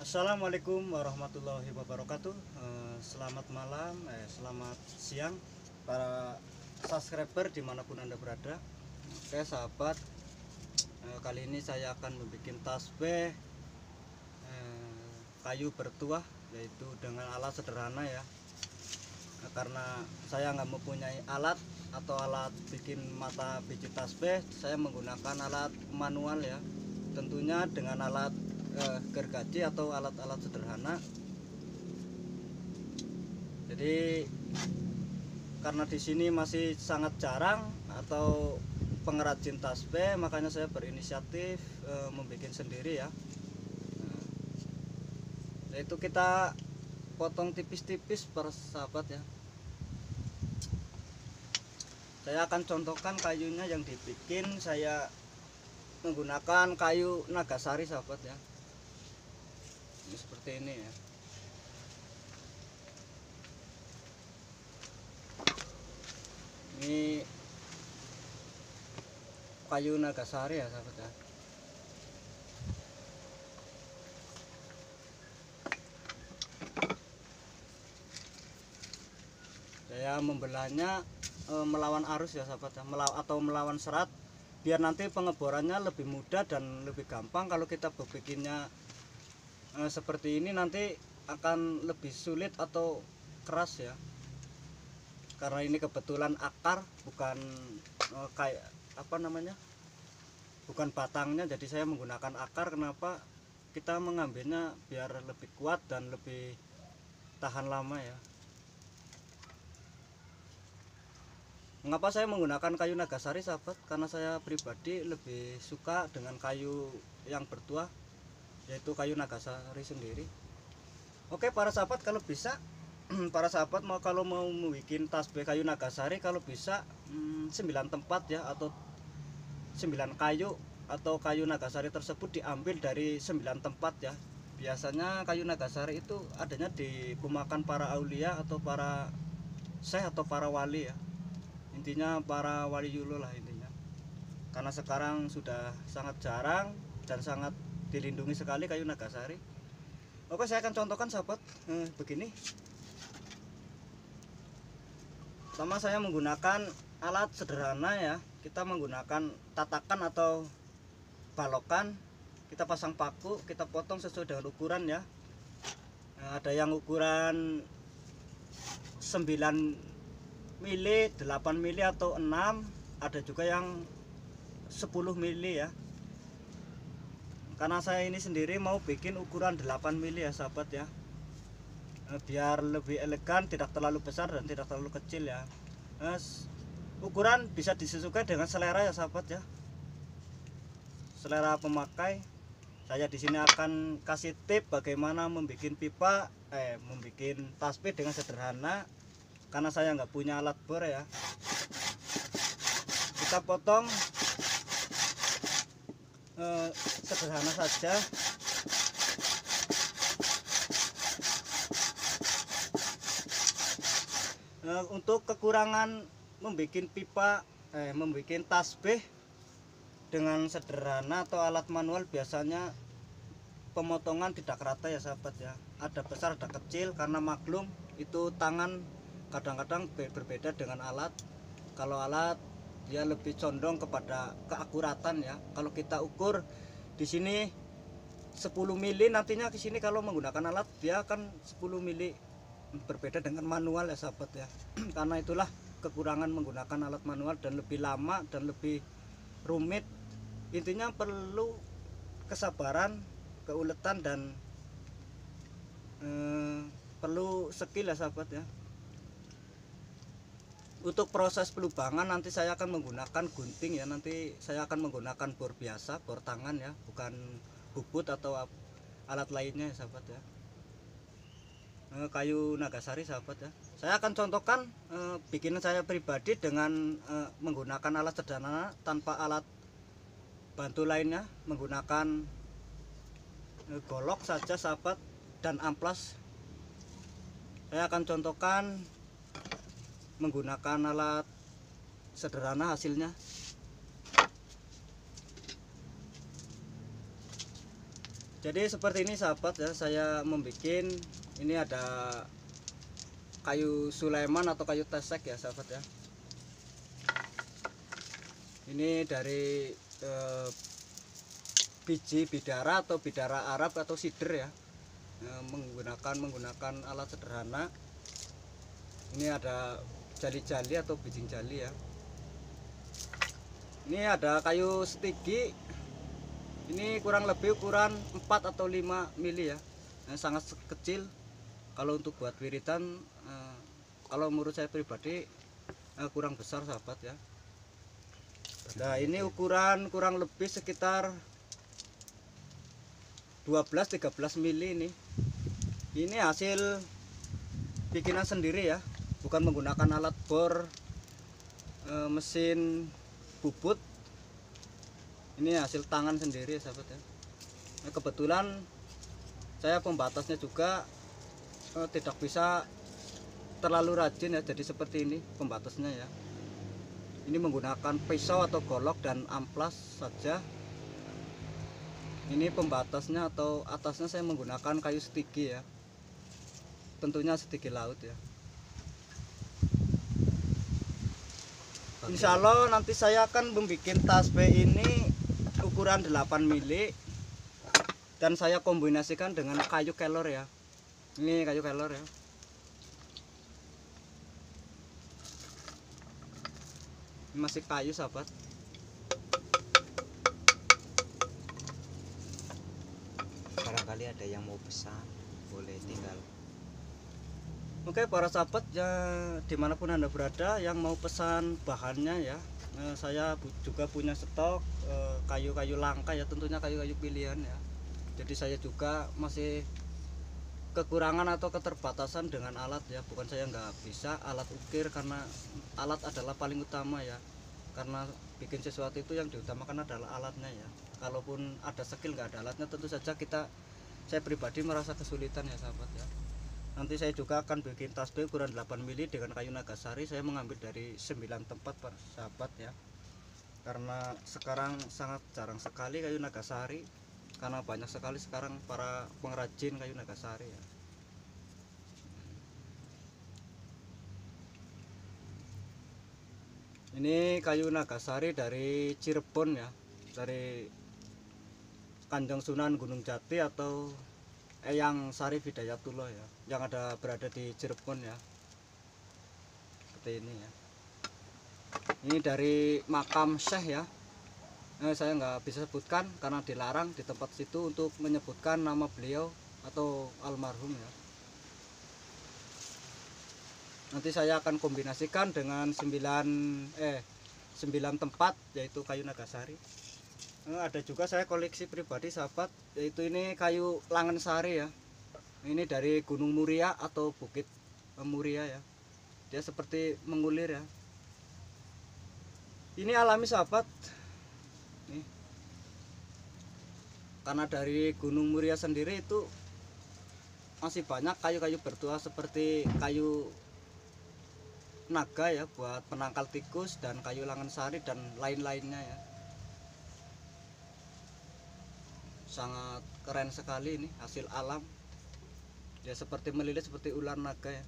Assalamualaikum warahmatullahi wabarakatuh. Selamat malam, selamat siang para subscriber dimanapun anda berada. Oke sahabat, kali ini saya akan membuat tasbih kayu bertuah, yaitu dengan alat sederhana ya. Karena saya nggak mempunyai alat atau alat bikin mata biji tasbih, saya menggunakan alat manual ya. Tentunya dengan alat gergaji atau alat-alat sederhana. Jadi karena di sini masih sangat jarang atau pengrajin tasbih, makanya saya berinisiatif membuat sendiri ya. Yaitu kita potong tipis-tipis para sahabat ya. Saya akan contohkan kayunya yang dibikin. Saya menggunakan kayu nagasari sahabat ya. Ini seperti ini ya. Ini kayu nagasari ya sahabat ya. Saya membelahnya melawan arus ya sahabat ya, atau melawan serat, biar nanti pengeborannya lebih mudah dan lebih gampang. Kalau kita bikinnya seperti ini nanti akan lebih sulit atau keras ya, karena ini kebetulan akar, bukan kayak apa namanya, bukan batangnya. Jadi saya menggunakan akar. Kenapa? Kita mengambilnya biar lebih kuat dan lebih tahan lama ya. Mengapa saya menggunakan kayu nagasari sahabat? Karena saya pribadi lebih suka dengan kayu yang bertuah, yaitu kayu nagasari sendiri. Oke para sahabat, kalau bisa para sahabat kalau mau membuat tasbih kayu nagasari, kalau bisa 9 tempat ya, atau 9 kayu atau kayu nagasari tersebut diambil dari 9 tempat ya. Biasanya kayu nagasari itu adanya di pemakan para aulia atau para syekh atau para wali ya. Intinya para waliullah lah intinya. Karena sekarang sudah sangat jarang dan sangat dilindungi sekali kayu nagasari. Oke, saya akan contohkan sahabat begini. Pertama saya menggunakan alat sederhana ya. Kita menggunakan tatakan atau balokan. Kita pasang paku, kita potong sesuai dengan ukuran ya. Ada yang ukuran 9 mili, 8 mili atau 6, ada juga yang 10 mili ya. Karena saya ini sendiri mau bikin ukuran 8 mili ya sahabat ya, biar lebih elegan, tidak terlalu besar dan tidak terlalu kecil ya. Ukuran bisa disesuaikan dengan selera ya sahabat ya, selera pemakai. Saya di sini akan kasih tip bagaimana membuat pipa, membuat tasbih dengan sederhana. Karena saya nggak punya alat bor ya, kita potong sederhana saja. Untuk kekurangan membuat pipa, membuat tasbih dengan sederhana atau alat manual, biasanya pemotongan tidak rata ya sahabat ya, ada besar ada kecil. Karena maklum itu tangan kadang-kadang berbeda dengan alat. Kalau alat dia lebih condong kepada keakuratan ya. Kalau kita ukur di sini 10 mili, nantinya ke sini kalau menggunakan alat dia akan 10 mili, berbeda dengan manual ya sahabat ya. Karena itulah kekurangan menggunakan alat manual, dan lebih lama dan lebih rumit. Intinya perlu kesabaran, keuletan, dan perlu skill ya sahabat ya. Untuk proses pelubangan nanti saya akan menggunakan gunting ya. Nanti saya akan menggunakan bor biasa, bor tangan ya, bukan bubut atau alat lainnya ya sahabat ya. Kayu nagasari sahabat ya. Saya akan contohkan bikinan saya pribadi dengan menggunakan alat sederhana tanpa alat bantu lainnya, menggunakan golok saja sahabat dan amplas. Saya akan contohkan menggunakan alat sederhana hasilnya. Jadi seperti ini sahabat ya, saya membuat ini ada kayu Sulaiman atau kayu tesek ya sahabat ya. Ini dari biji bidara atau bidara Arab atau sider ya, menggunakan alat sederhana. Ini ada jali-jali atau bijing jali ya. Ini ada kayu setigi. Ini kurang lebih ukuran 4 atau 5 mili ya, sangat kecil. Kalau untuk buat wiritan, kalau menurut saya pribadi kurang besar sahabat ya. Nah ini ukuran kurang lebih sekitar 12-13 mili ini. Ini hasil bikinan sendiri ya, bukan menggunakan alat bor mesin bubut. Ini hasil tangan sendiri sahabat ya. Nah, kebetulan saya pembatasnya juga tidak bisa terlalu rajin ya, jadi seperti ini pembatasnya ya. Ini menggunakan pisau atau golok dan amplas saja. Ini pembatasnya atau atasnya saya menggunakan kayu setigi ya, tentunya setigi laut ya. Insya Allah nanti saya akan membuat tasbih ini ukuran 8 mili dan saya kombinasikan dengan kayu kelor ya. Ini kayu kelor ya. Ini masih kayu sahabat. Barangkali ada yang mau pesan, boleh tinggal. Oke para sahabat ya, dimanapun Anda berada yang mau pesan bahannya ya, saya juga punya stok kayu-kayu langka ya, tentunya kayu-kayu pilihan ya. Jadi saya juga masih kekurangan atau keterbatasan dengan alat ya, bukan saya nggak bisa alat ukir, karena alat adalah paling utama ya. Karena bikin sesuatu itu yang diutamakan adalah alatnya ya. Kalaupun ada skill nggak ada alatnya, tentu saja saya pribadi merasa kesulitan ya sahabat ya. Nanti saya juga akan bikin tasbih ukuran 8 mili dengan kayu nagasari. Saya mengambil dari 9 tempat para sahabat ya, karena sekarang sangat jarang sekali kayu nagasari, karena banyak sekali sekarang para pengrajin kayu nagasari ya. Ini kayu nagasari dari Cirebon ya, dari Kanjeng Sunan Gunung Jati atau Eyang Sari Hidayatullah ya, yang berada di Cirebon ya. Seperti ini ya. Ini dari makam Syekh ya. Saya nggak bisa sebutkan karena dilarang di tempat situ untuk menyebutkan nama beliau atau almarhum ya. Nanti saya akan kombinasikan dengan 9 tempat, yaitu kayu nagasari. Ada juga saya koleksi pribadi sahabat, yaitu ini kayu langen sari ya. Ini dari Gunung Muria atau Bukit Muria ya. Dia seperti mengulir ya. Ini alami sahabat. Nih. Karena dari Gunung Muria sendiri itu masih banyak kayu-kayu bertuah seperti kayu naga ya, buat penangkal tikus, dan kayu langen sari dan lain-lainnya ya. Sangat keren sekali ini hasil alam. Dia seperti melilit seperti ular naga ya.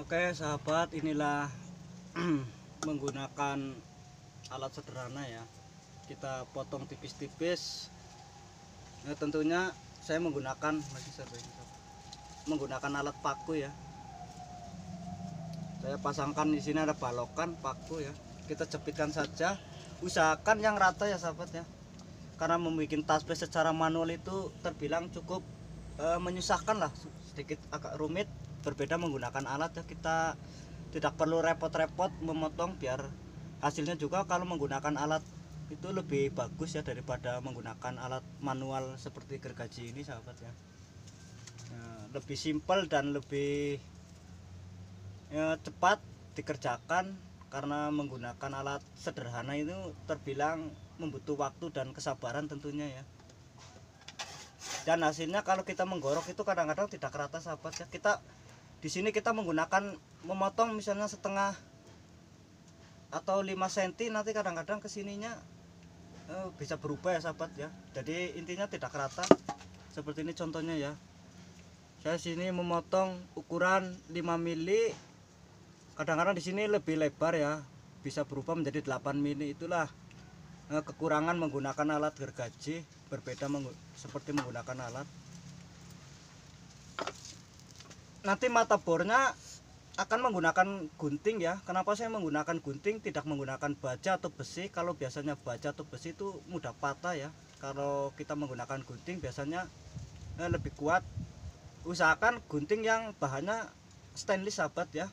Oke sahabat, inilah menggunakan alat sederhana ya, kita potong tipis-tipis. Nah, tentunya saya menggunakan alat paku ya. Saya pasangkan di sini ada balokan paku ya, kita jepitkan saja, usahakan yang rata ya sahabat ya, karena membuat tasbih secara manual itu terbilang cukup menyusahkan lah, sedikit agak rumit. Berbeda menggunakan alat ya, kita tidak perlu repot-repot memotong, biar hasilnya juga kalau menggunakan alat itu lebih bagus ya daripada menggunakan alat manual seperti gergaji ini sahabat ya. Lebih simpel dan lebih cepat dikerjakan karena menggunakan alat sederhana itu terbilang membutuh waktu dan kesabaran tentunya ya. Dan hasilnya kalau kita menggorok itu kadang-kadang tidak rata sahabat ya. Kita di sini kita menggunakan memotong misalnya setengah atau 5 cm, nanti kadang-kadang kesininya bisa berubah ya sahabat ya. Jadi intinya tidak rata. Seperti ini contohnya ya. Saya sini memotong ukuran 5 mili. Kadang-kadang di sini lebih lebar ya, bisa berubah menjadi 8 mili. Itulah kekurangan menggunakan alat gergaji, berbeda seperti menggunakan alat. Nanti mata bornya akan menggunakan gunting ya. Kenapa saya menggunakan gunting, tidak menggunakan baja atau besi? Kalau biasanya baja atau besi itu mudah patah ya. Kalau kita menggunakan gunting biasanya lebih kuat. Usahakan gunting yang bahannya stainless sahabat ya.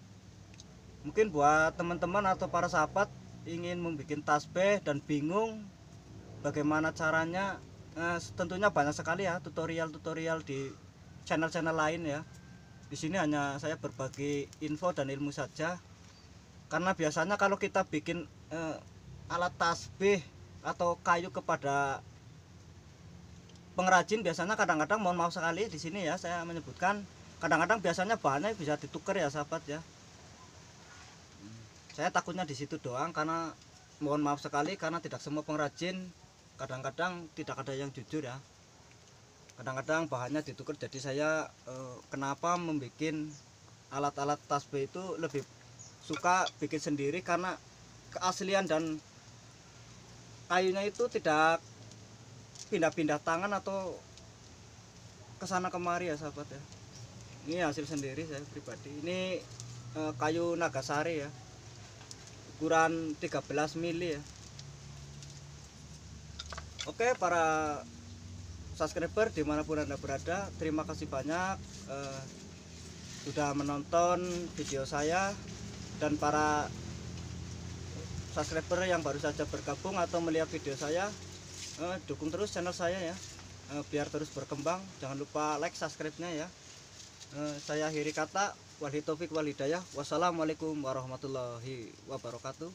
Mungkin buat teman-teman atau para sahabat ingin membuat tasbih dan bingung bagaimana caranya, tentunya banyak sekali ya tutorial-tutorial di channel-channel lain ya. Di sini hanya saya berbagi info dan ilmu saja. Karena biasanya kalau kita bikin alat tasbih atau kayu kepada pengrajin, biasanya kadang-kadang, mohon maaf sekali di sini ya saya menyebutkan, kadang-kadang biasanya bahannya bisa ditukar ya sahabat ya. Saya takutnya di situ doang, karena mohon maaf sekali karena tidak semua pengrajin, kadang-kadang tidak ada yang jujur ya. Kadang-kadang bahannya ditukar. Jadi saya kenapa membuat alat-alat tasbih itu lebih suka bikin sendiri, karena keaslian dan kayunya itu tidak pindah-pindah tangan atau kesana kemari ya sahabat ya. Ini hasil sendiri saya pribadi. Ini kayu Nagasari ya, ukuran 13 mili ya. Oke, para subscriber dimanapun Anda berada, terima kasih banyak sudah menonton video saya. Dan para subscriber yang baru saja bergabung atau melihat video saya, dukung terus channel saya ya, biar terus berkembang. Jangan lupa like, subscribe-nya ya. Saya akhiri kata, wabillahi taufik wal hidayah. Wassalamualaikum warahmatullahi wabarakatuh.